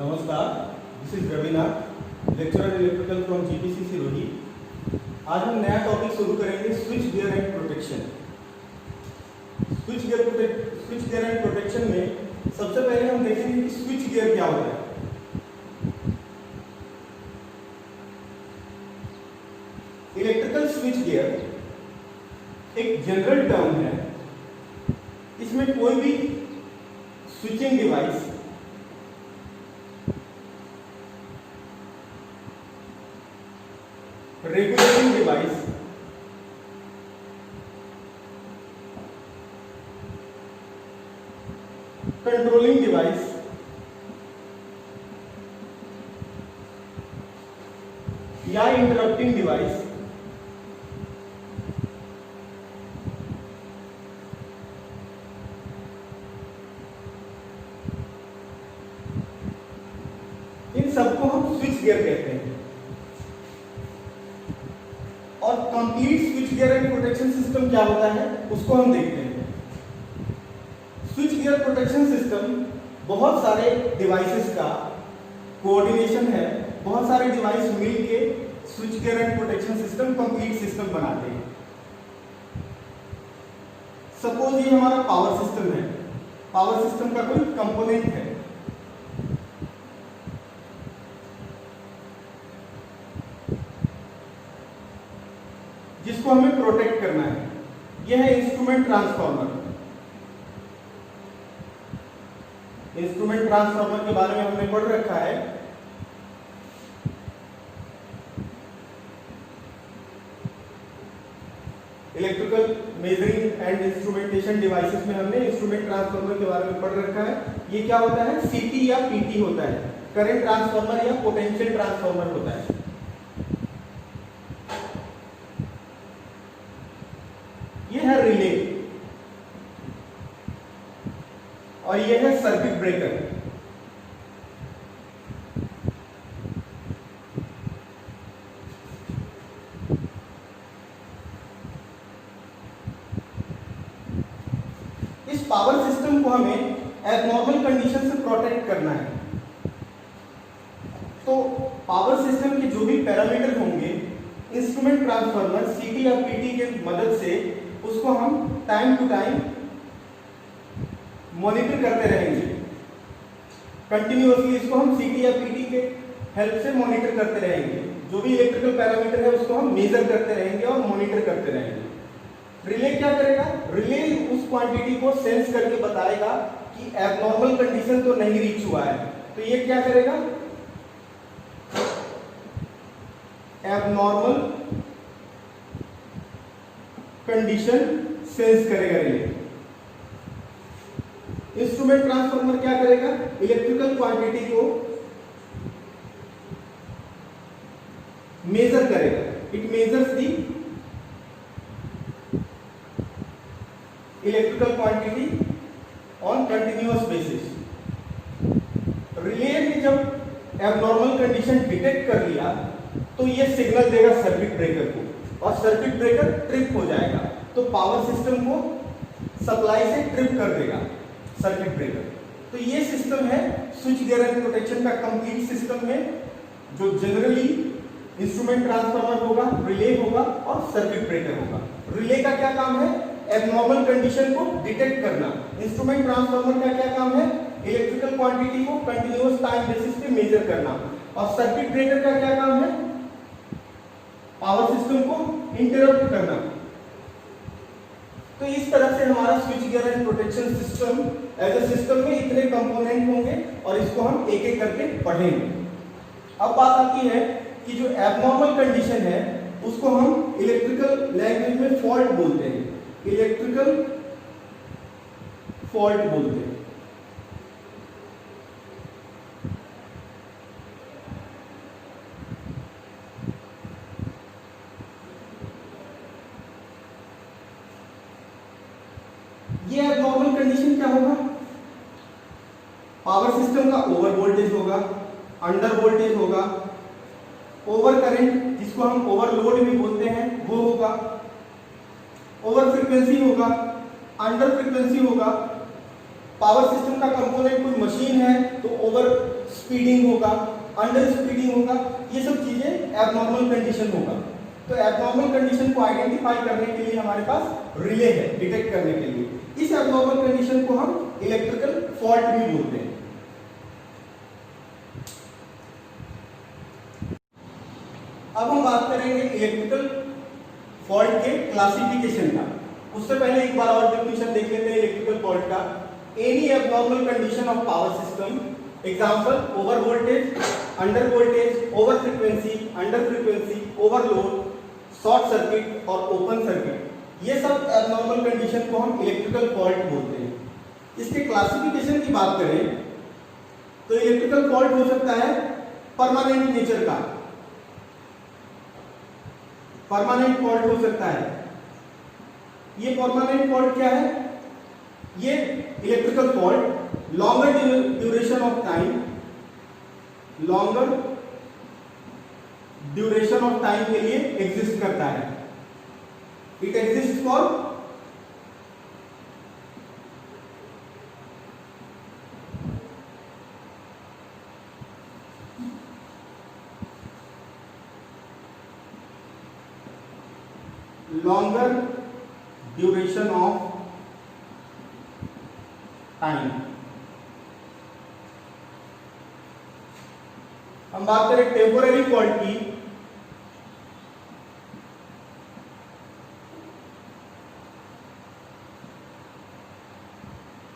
नमस्कार, this is Ravinath, lecturer electrical from GPC Sirohi. आज हम नया टॉपिक शुरू करेंगे, switch gear and protection. Switch gear and protection में सबसे पहले हम देखेंगे कि स्विच गियर क्या होता है। इलेक्ट्रिकल स्विच गियर एक जनरल टर्म है। इसमें कोई भी switching device regulating device controlling device या इंटरप्टिंग डिवाइस इन सबको हम स्विच गियर कहते हैं। और complete switch gear and protection system क्या होता है उसको हम देखते हैं। स्विच गियर प्रोटेक्शन सिस्टम बहुत सारे डिवाइसेस का कोऑर्डिनेशन है। बहुत सारे डिवाइस मिलके switch gear and protection system complete system बनाते हैं। सपोज ये हमारा पावर सिस्टम है, पावर सिस्टम का कोई कंपोनेंट है। जिसको हमें प्रोटेक्ट करना है। यह है इंस्ट्रूमेंट ट्रांसफार्मर। इंस्ट्रूमेंट ट्रांसफार्मर के बारे में हमने पढ़ रखा है। Electrical measuring and instrumentation devices में हमने इंस्ट्रूमेंट ट्रांसफार्मर के बारे में पढ़ रखा है। ये क्या होता है, सीटी या पीटी होता है, करंट ट्रांसफार्मर या पोटेंशियल ट्रांसफार्मर होता है। ये है रिले और ये है सर्किट ब्रेकर। इस पावर सिस्टम को हमें एबनॉर्मल कंडीशन से प्रोटेक्ट करना है। तो पावर सिस्टम के जो भी पैरामीटर होंगे इंस्ट्रूमेंट ट्रांसफार्मर सीटी या पीटी के मदद से उसको हम टाइम टू टाइम मॉनिटर करते रहेंगे। कंटिन्यूअसली इसको हम सीटी या पीटी के हेल्प से मॉनिटर करते रहेंगे। जो भी इलेक्ट्रिकल पैरामीटर है उसको हम मेजर करते रहेंगे और मॉनिटर करते रहेंगे। रिले क्या करेगा, रिले उस क्वांटिटी को सेंस करके बताएगा कि एबनॉर्मल कंडीशन तो नहीं रीच हुआ है। तो ये क्या करेगा, एबनॉर्मल कंडीशन सेंस करेगा रिले। इंस्ट्रूमेंट ट्रांसफार्मर क्या करेगा, इलेक्ट्रिकल क्वांटिटी को मेजर करेगा। It measures the electrical quantity on continuous basis. Relay ने जब एबनॉर्मल कंडीशन डिटेक्ट कर लिया तो ये सिग्नल देगा सर्किट ब्रेकर को और सर्किट ब्रेकर ट्रिप हो जाएगा। तो पावर सिस्टम को सप्लाई से ट्रिप कर देगा सर्किट ब्रेकर। तो ये सिस्टम है स्विच गियर एंड प्रोटेक्शन का कंप्लीट सिस्टम में, जो जनरली इंस्ट्रूमेंट ट्रांसफार्मर होगा, रिले होगा और सर्किट ब्रेकर होगा। रिले का क्या काम है, एबनॉर्मल कंडीशन को डिटेक्ट करना। इंस्ट्रूमेंट ट्रांसफार्मर का क्या काम है, इलेक्ट्रिकल क्वांटिटी को कंटिन्यूअस टाइम बेसिस पे मेजर करना। और सर्किट ब्रेकर का क्या काम है, पावर सिस्टम को इंटरप्ट करना। तो इस तरह से हमारा switch gear and protection system as a system में इतने कंपोनेंट होंगे और इसको हम एक एक करके पढ़ेंगे। अब बात आती है कि जो एबनॉर्मल कंडीशन है उसको हम इलेक्ट्रिकल लैंग्वेज में फॉल्ट बोलते हैं। इलेक्ट्रिकल फॉल्ट बोलते हैं। ये एबनॉर्मल कंडीशन क्या होगा, पावर सिस्टम का ओवर वोल्टेज होगा, अंडर वोल्टेज होगा, ओवर करंट जिसको हम ओवरलोड भी बोलते हैं वो होगा, ओवर फ्रीक्वेंसी होगा, अंडर फ्रीक्वेंसी होगा। पावर सिस्टम का कंपोनेंट कोई मशीन है तो ओवर स्पीडिंग होगा, अंडर स्पीडिंग होगा, ये सब चीजें एबनॉर्मल कंडीशन होगा। तो एबनॉर्मल कंडीशन को आइडेंटिफाई करने के लिए हमारे पास रिले है, डिटेक्ट करने के लिए। इस एबनॉर्मल कंडीशन को हम इलेक्ट्रिकल फॉल्ट भी बोलते हैं। अब हम बात करेंगे इलेक्ट्रिकल फॉल्ट के क्लासिफिकेशन का। उससे पहले एक बार और डेफिनेशन देख लेते हैं इलेक्ट्रिकल फॉल्ट का। Any abnormal condition of power system, example over voltage, under voltage, over frequency, under frequency, overload, short circuit और ओपन सर्किट, ये सब एबनॉर्मल कंडीशन को हम इलेक्ट्रिकल फॉल्ट बोलते हैं। इसके क्लासिफिकेशन की बात करें तो इलेक्ट्रिकल फॉल्ट हो सकता है परमानेंट नेचर का, परमानेंट फॉल्ट हो सकता है। ये परमानेंट फॉल्ट क्या है? ये electrical fault longer duration of time, longer duration of time के लिए एग्जिस्ट करता है। It exist for longer duration of time। हम बात करें टेम्पोररी फॉल्ट की,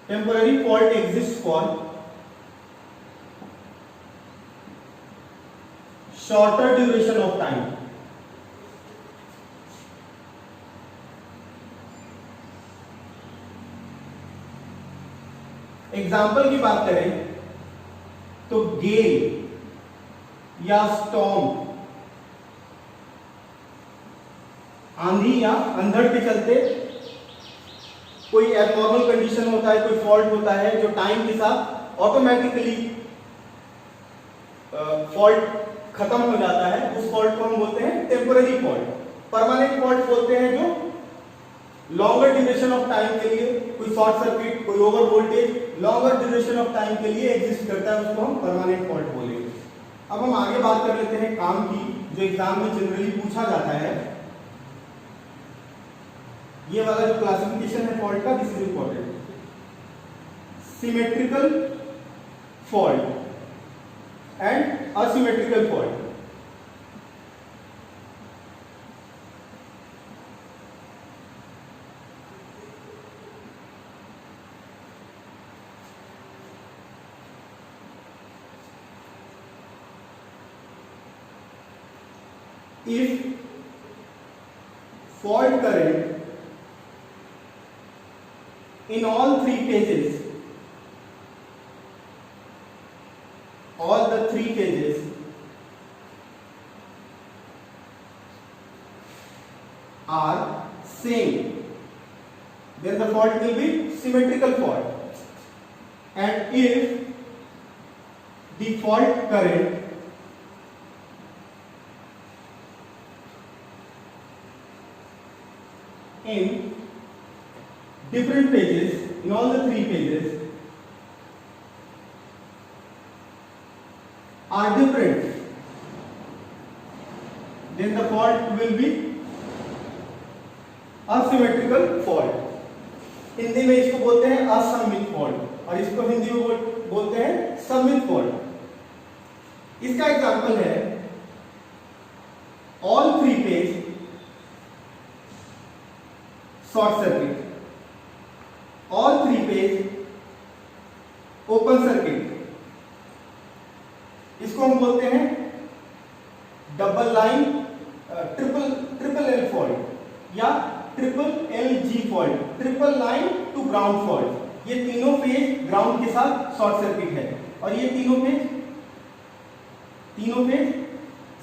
temporary fault exist for shorter duration of time. Example की बात करें तो गेल या स्टॉर्म, आंधी या अंधड़ के चलते कोई एबनॉर्मल कंडीशन होता है, कोई फॉल्ट होता है जो टाइम के साथ ऑटोमेटिकली फॉल्ट खत्म हो जाता है, उस फॉल्ट को हम बोलते हैं टेम्पोररी फॉल्ट। परमानेंट फॉल्ट बोलते हैं जो लॉन्गर ड्यूरेशन ऑफ टाइम के लिए, कोई शॉर्ट सर्किट, कोई over voltage longer duration of time के लिए एग्जिस्ट करता है, उसको हम परमानेंट फॉल्ट बोलेंगे। अब हम आगे बात कर लेते हैं काम की, जो एग्जाम में जनरली पूछा जाता है। ये वाला जो क्लासिफिकेशन है फॉल्ट का, this is important. Symmetrical fault and asymmetrical fault. If fault current in all three phases, all the three phases are same, then the fault will be symmetrical fault. And if the fault current in different phases, in all the three phases are different, then the fault will be asymmetrical fault। Hindi में इसको बोलते हैं असममित fault और इसको हिंदी में बोलते हैं सममित फॉल्ट। इसका एग्जांपल है all three phase short circuit, all three phase open circuit, इसको हम बोलते हैं double line triple L fault या triple L G fault, triple line to ground fault. ये तीनों फेज ग्राउंड के साथ शॉर्ट सर्किट है और ये तीनों फेज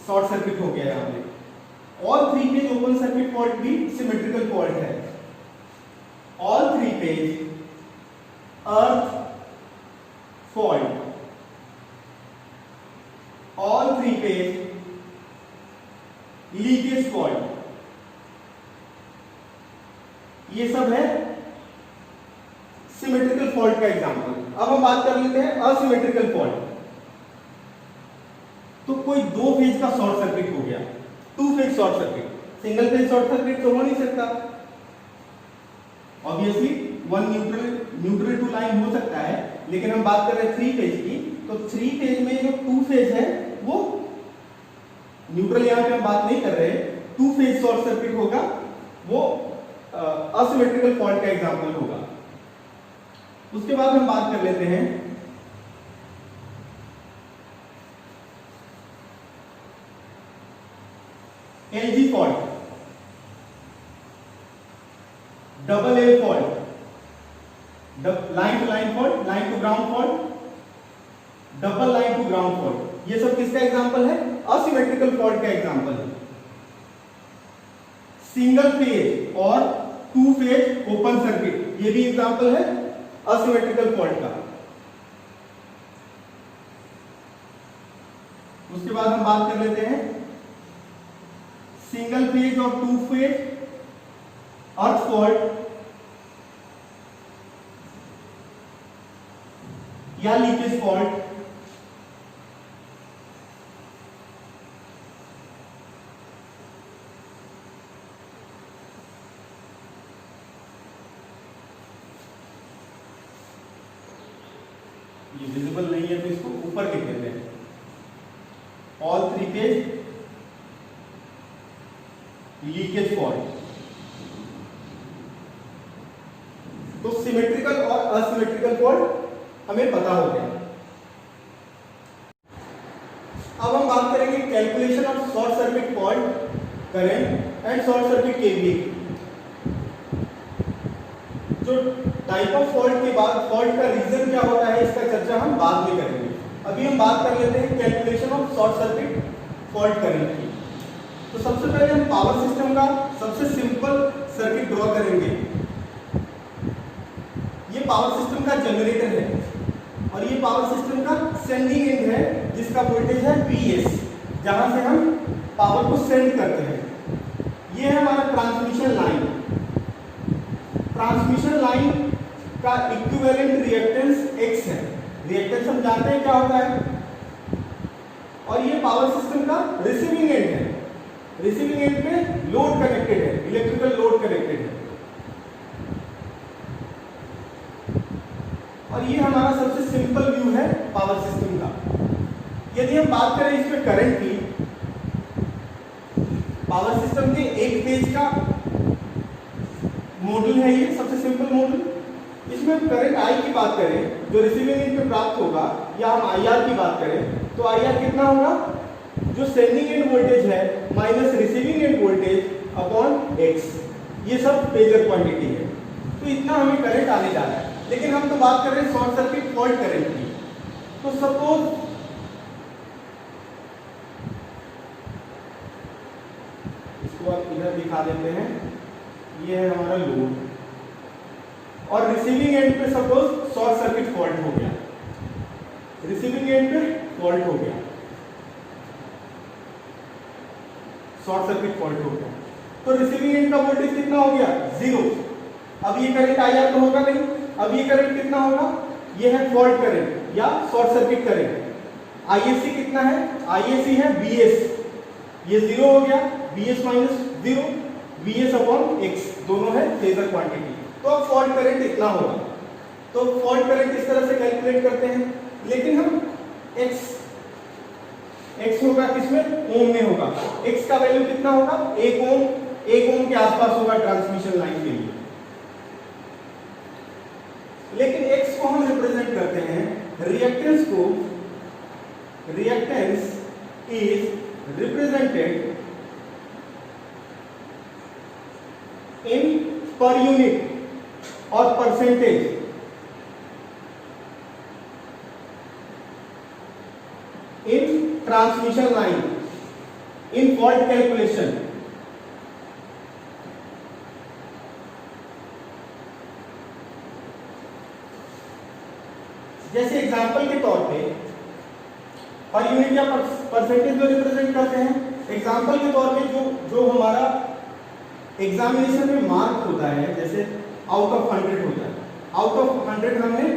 शॉर्ट सर्किट हो गया यहां पे। All three phase open circuit fault भी सिमेट्रिकल फॉल्ट है। ऑल थ्री फेज अर्थ fault, all three phase leakage fault, ये सब है सिमेट्रिकल फॉल्ट का एग्जांपल। अब हम बात कर लेते हैं असिमेट्रिकल फॉल्ट। तो कोई दो फेज का शॉर्ट सर्किट हो गया, two phase short circuit. Single phase short circuit तो हो नहीं सकता, obviously one neutral to line हो सकता है, लेकिन हम बात कर रहे हैं थ्री फेज की, तो थ्री फेज में जो टू फेज है वो न्यूट्रल, यहां पे हम बात नहीं कर रहे, टू फेज शॉर्ट सर्किट होगा, वो असिमेट्रिकल फॉल्ट का एग्जांपल होगा। उसके बाद हम बात कर लेते हैं LG fault, double L fault, line to line fault, line to ground fault, double line to ground fault, ये सब किसका एग्जांपल है? असिमेट्रिकल फॉल्ट का एग्जांपल है। सिंगल फेज और टू फेज ओपन सर्किट, ये भी एग्जांपल है असिमेट्रिकल फॉल्ट का। उसके बाद हम बात कर लेते हैं सिंगल फेज और टू फेज अर्थ फॉल्ट या लीकेज फॉल्ट। ये विजिबल नहीं है तो इसको ऊपर लिख देते हैं, all three phase leakage fault. तो सिमेट्रिकल और असिमेट्रिकल फॉल्ट हमें पता हो गया। अब हम बात करेंगे calculation of short circuit fault current and short circuit KVA. जो टाइप ऑफ फॉल्ट के बाद फॉल्ट का रीजन क्या होता है, इसका चर्चा हम बाद में करेंगे। अभी हम बात कर लेते हैं calculation of short circuit fault current की। तो सबसे पहले हम पावर सिस्टम का सबसे सिंपल सर्किट ड्रॉ करेंगे। ये पावर सिस्टम का जनरेटर है और ये पावर सिस्टम का सेंडिंग एंड है, जिसका वोल्टेज है Vs, जहां से हम पावर को सेंड करते हैं। ये है हमारा ट्रांसमिशन लाइन। ट्रांसमिशन लाइन का इक्विवेलेंट रिएक्टेंस X है। रिएक्टेंस हम जानते हैं क्या होता है। और ये पावर सिस्टम का रिसीविंग एंड है। रिसीविंग एंड पे लोड कनेक्टेड है, इलेक्ट्रिकल लोड कनेक्टेड है। और ये हमारा सबसे सिंपल व्यू है पावर सिस्टम का। यदि हम बात करें इस पे करंट की, पावर सिस्टम के एक फेज का मॉडल है ये, सबसे सिंपल मॉडल। इसमें करंट आई की बात करें जो रिसीविंग एंड पे प्राप्त होगा, या हम आईआर की बात करें तो आईआर कितना होगा, जो सेंडिंग एंड वोल्टेज है minus receiving end voltage upon x. ये सब फेजर क्वांटिटी है। तो इतना हमें करंट आने जा रहा है। लेकिन हम तो बात कर रहे हैं शॉर्ट सर्किट फॉल्ट करंट की। तो सपोज इसको आप इधर दिखा देते हैं, ये है हमारा लोड और रिसीविंग एंड पे सपोज शॉर्ट सर्किट फॉल्ट हो गया, रिसीविंग एंड पे फॉल्ट हो गया, शॉर्ट सर्किट फॉल्ट हो गया। तो रिसीविंग एंड का वोल्टेज कितना हो गया, 0। अब ये करंट आईआर तो होगा नहीं। अब ये करंट कितना होगा, ये है फॉल्ट करंट या शॉर्ट सर्किट करंट। आईएससी कितना है, आईएससी है Vs, ये 0 हो गया, Vs minus 0, Vs upon x, दोनों है फेजर क्वांटिटी। तो अब फॉल्ट करंट इतना होगा। तो फॉल्ट करंट इस तरह से कैलकुलेट करते हैं। लेकिन हम x होगा किसमें, ओम में होगा। x का वैल्यू कितना होगा, 1 ओम के आसपास होगा ट्रांसमिशन लाइन के लिए। लेकिन x को हम रिप्रेजेंट करते हैं, रिएक्टेंस को, reactance is represented in per unit और परसेंटेज। इन ट्रांसमिशन लाइन, इन फॉल्ट कैलकुलेशन। जैसे एग्जांपल के तौर पे पर यूनिट या परसेंटेज को रिप्रेजेंट करते हैं। एग्जांपल के तौर पे जो हमारा एग्जामिनेशन में मार्क होता है, जैसे आउट ऑफ 100 होता है, आउट ऑफ 100 हमने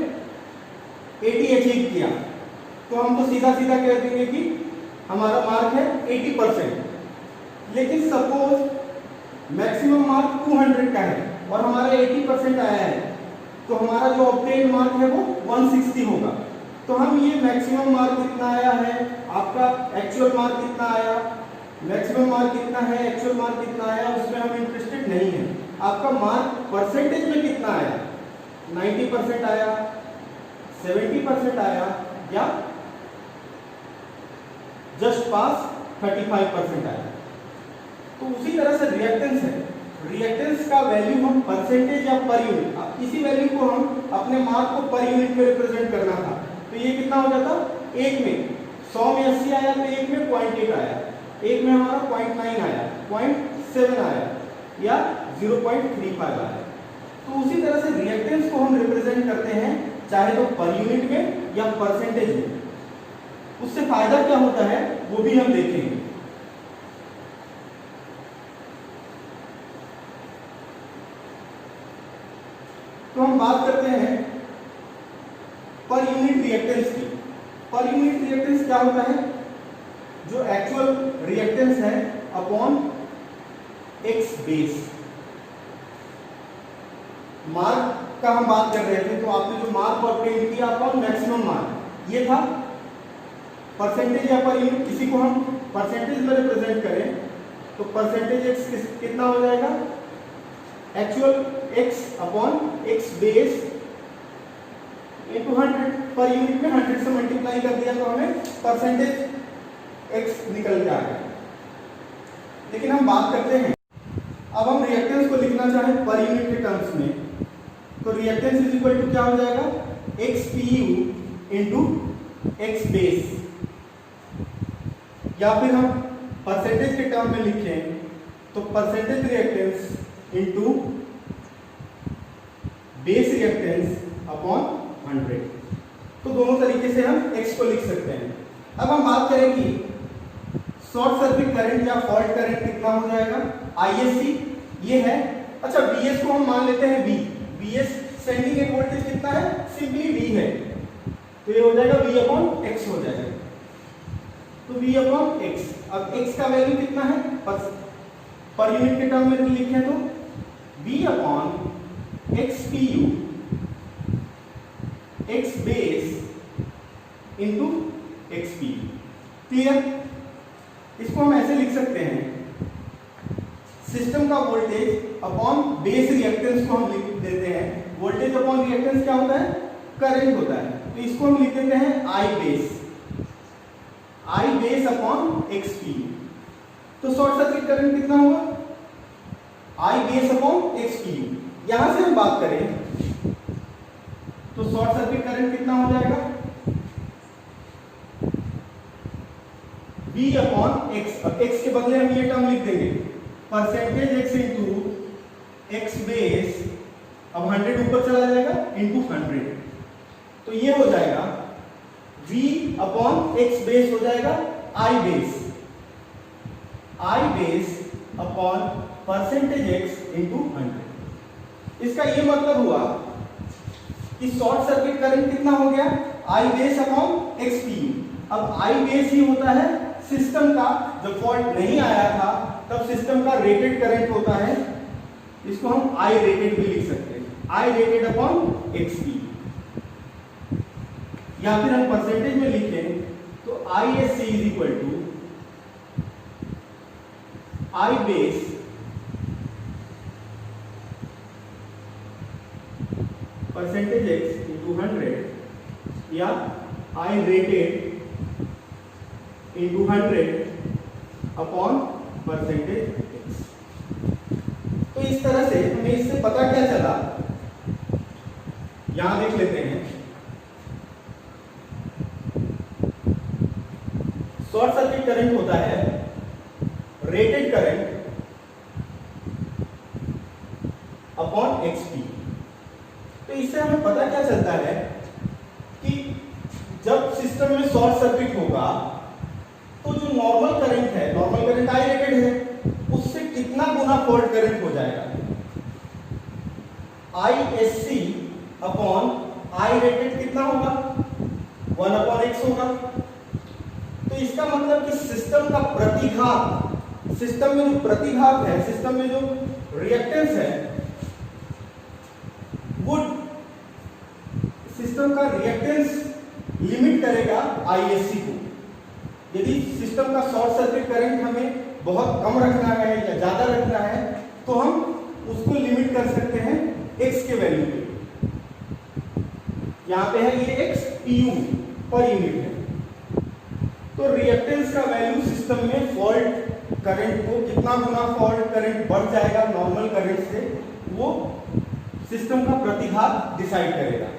80 अचीव किया, तो हम तो सीधा सीधा कह देंगे कि हमारा मार्क है 80%, लेकिन सपोज मैक्सिमम मार्क 200 का है और हमारा 80% आया है, तो हमारा जो ऑब्टेन मार्क है वो 160 होगा। तो हम ये मैक्सिमम मार्क कितना आया है, आपका एक्चुअल मार्क कितना आया, मैक्सिमम मार्क कितना है, एक्चुअल मार्क कितना आया, उसमें हम इंटरेस्टेड नहीं है। आपका मार्क परसेंटेज में कितना आया, 90% आया, 70% आया, या जस्ट पास 35% आया। तो उसी तरह से रिएक्टेंस है, रिएक्टेंस का वैल्यू हम परसेंटेज या पर यूनिट, इसी वैल्यू को हम अपने मार्क को पर यूनिट में रिप्रेजेंट करना था, तो ये कितना हो जाता, एक में 100 में 80 आया, तो एक में 0.8 आया, एक में हमारा 0.9 आया, 0.7 आया, या 0.35 आया। तो उसी तरह से रिएक्टेंस को हम रिप्रेजेंट करते हैं चाहे तो पर यूनिट में या परसेंटेज में। उससे फायदा क्या होता है वो भी हम देखेंगे। तो हम बात करते हैं पर यूनिट रिएक्टेंस की। पर यूनिट रिएक्टेंस क्या होता है, जो एक्चुअल रिएक्टेंस है अपॉन एक्स बेस। मार्क का हम बात कर रहे थे, तो आपने जो मार्क ऑब्टेन किया अपॉन मैक्सिमम मार्क, ये था परसेंटेज या पर यूनिट। किसी को हम परसेंटेज में रिप्रेजेंट करें तो परसेंटेज एक्स कितना हो जाएगा, actual x upon x base into 100। Per unit में 100 से मल्टीप्लाई कर दिया तो हमें परसेंटेज एक्स निकल के आ गया। लेकिन हम बात करते हैं, अब हम रिएक्टेंस को लिखना चाहें पर यूनिट के टर्म्स में, तो रिएक्टेंस इज इक्वल टू क्या हो जाएगा, x P U into x base. या फिर हम परसेंटेज के टर्म में लिखें तो percentage reactance into base reactance upon 100। तो दोनों तरीके से हम x को लिख सकते हैं। अब हम बात करें कि शॉर्ट सर्किट करंट या फॉल्ट करंट कितना हो जाएगा, ISC ये है। अच्छा, BS को हम मान लेते हैं B। BS sending end voltage कितना है, सिंपली V है, तो ये हो जाएगा V अपॉन x हो जाएगा। तो V अपॉन x, अब x का वैल्यू कितना है, पर यूनिट के टर्म में लिखें तो V upon X P U x base into x P. Clear? इसको हम ऐसे लिख सकते हैं, सिस्टम का वोल्टेज अपॉन बेस रिएक्टेंस को हम लिख देते हैं। वोल्टेज अपॉन रिएक्टेंस क्या होता है, करंट होता है, तो इसको हम लिख देते हैं आई बेस अपॉन एक्स पी। तो शॉर्ट सर्किट करंट कितना होगा, आई बेस अपॉन एक्स पी। यहां से हम बात करें तो शॉर्ट सर्किट करंट कितना हो जाएगा, V अपॉन एक्स। अब एक्स के बदले हम ये टर्म लिख देंगे, percentage X into x base, अब 100 ऊपर चला जाएगा इंटू 100, तो ये हो जाएगा V अपॉन एक्स बेस हो जाएगा I base upon percentage X into 100। इसका ये मतलब हुआ कि शॉर्ट सर्किट करंट कितना हो गया, आई बेस अपॉन एक्स पी। अब आई बेस ही होता है सिस्टम का, जब फॉल्ट नहीं आया था तब सिस्टम का रेटेड करंट होता है, इसको हम आई रेटेड भी लिख सकते हैं, I rated upon X P. या फिर हम परसेंटेज में लिखें तो I S C is equal to I base percentage X into 100 या I rated into 100 upon percentage X. तो इस तरह से हमें इससे पता क्या चला, यहां देख लेते हैं। शॉर्ट सर्किट करंट होता है रेटेड करंट अपॉन एक्सपी। तो इससे हमें पता क्या चलता है कि जब सिस्टम में शॉर्ट सर्किट होगा तो जो नॉर्मल करंट है, नॉर्मल करंट आई रेटेड है, उससे कितना गुना फॉल्ट करंट हो जाएगा, I S C upon I rated कितना होगा, 1 अपॉन एक्स होगा। तो तो इसका मतलब कि सिस्टम का प्रतिघात, सिस्टम में जो प्रतिघात है, सिस्टम में जो रिएक्टेंस है, वो सिस्टम का रिएक्टेंस लिमिट करेगा आईएससी को। यदि सिस्टम का शॉर्ट सर्किट करंट हमें बहुत कम रखना है या ज्यादा रखना है तो हम उसको लिमिट कर सकते हैं x के वैल्यू पे। यहां पे है ये x pu पर यूनिट है। तो रिएक्टेंस का वैल्यू सिस्टम में फॉल्ट करंट को कितना गुना फॉल्ट करंट बढ़ जाएगा नॉर्मल करंट से, वो सिस्टम का प्रतिघात डिसाइड करेगा।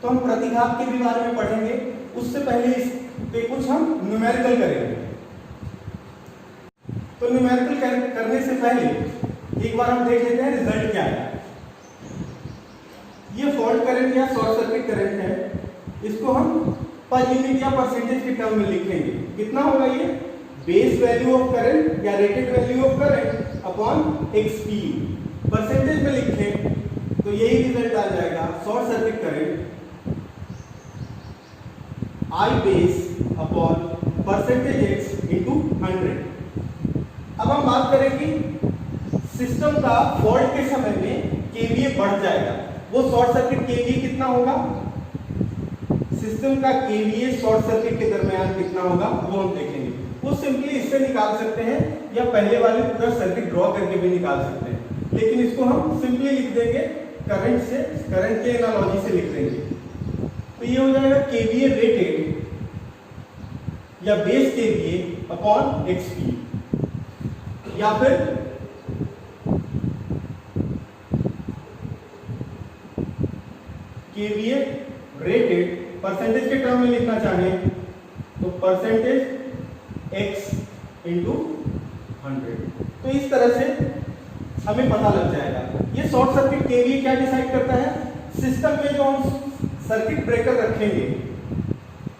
तो हम प्रतिघात के भी बारे में पढ़ेंगे, उससे पहले इस पे कुछ हम न्यूमेरिकल करेंगे। तो न्यूमेरिकल करने से पहले एक बार हम देख लेते हैं रिजल्ट क्या है। ये फॉल्ट करंट या शॉर्ट सर्किट करंट है, इसको हम पर यूनिट या परसेंटेज के टर्म में लिखेंगे। कितना होगा ये? बेस वैल्यू ऑफ करंट या rated value of current upon X P. Percentage में लिखें तो यही रिजल्ट आ जाएगा, short circuit current I base upon percentage x into 100। अब हम बात करें कि सिस्टम का फॉल्ट के समय में केवीए बढ़ जाएगा, वो शॉर्ट सर्किट केवीए कितना होगा? सिस्टम का केवीए शॉर्ट सर्किट के दरमियान कितना होगा वो हम देखेंगे। वो सिंपली इससे निकाल सकते हैं या पहले वाले पूरा सर्किट ड्रॉ करके भी निकाल सकते हैं, लेकिन इसको हम सिंपली लिख देंगे करंट से, करंट के एनालॉजी से लिख देंगे। तो ये हो जाएगा केवीए रेटेड या बेस केवीए अपॉन एक्सपी, या फिर केवीए रेटेड परसेंटेज के टर्म में लिखना चाहें तो परसेंटेज एक्स इंटू 100। तो इस तरह से हमें पता लग जाएगा। ये शॉर्ट सर्किट केवीए क्या डिसाइड करता है? सिस्टम में जो हम सर्किट ब्रेकर रखेंगे,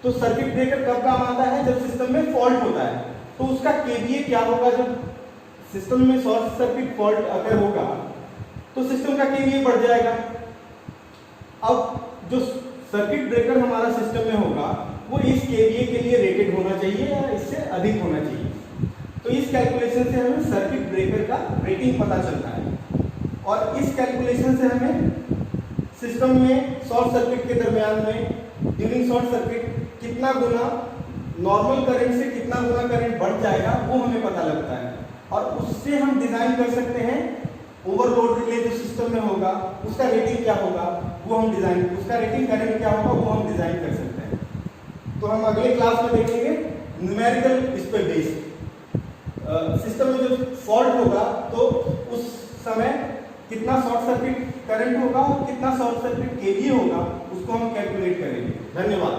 तो सर्किट ब्रेकर कब काम आता है? जब सिस्टम में फॉल्ट होता है। तो उसका केवीए क्या होगा? जब सिस्टम में शॉर्ट सर्किट फॉल्ट अगर होगा तो सिस्टम का केवीए बढ़ जाएगा। अब जो सर्किट ब्रेकर हमारा सिस्टम में होगा वो इस केवीए के लिए रेटेड होना चाहिए या इससे अधिक होना चाहिए। तो इस कैलकुलेशन से हमें सर्किट ब्रेकर का रेटिंग पता चलता है, और इस कैलकुलेशन से हमें सिस्टम में शॉर्ट सर्किट के दरमियान में ड्यूरिंग शॉर्ट सर्किट कितना गुना नॉर्मल करंट से कितना गुना करंट बढ़ जाएगा वो हमें पता लगता है, और उससे हम डिजाइन कर सकते हैं ओवरलोड रिले जो सिस्टम में होगा उसका रेटिंग क्या होगा वो हम डिजाइन, उसका रेटिंग करंट क्या होगा वो हम डिजाइन कर सकते हैं। तो हम अगले क्लास में देखेंगे न्यूमेरिकल इस पे बेस्ड। सिस्टम में जो फॉल्ट होगा तो उस समय कितना शॉर्ट सर्किट करंट होगा और कितना शॉर्ट सर्किट केवीए होगा उसको हम कैलकुलेट करेंगे। धन्यवाद।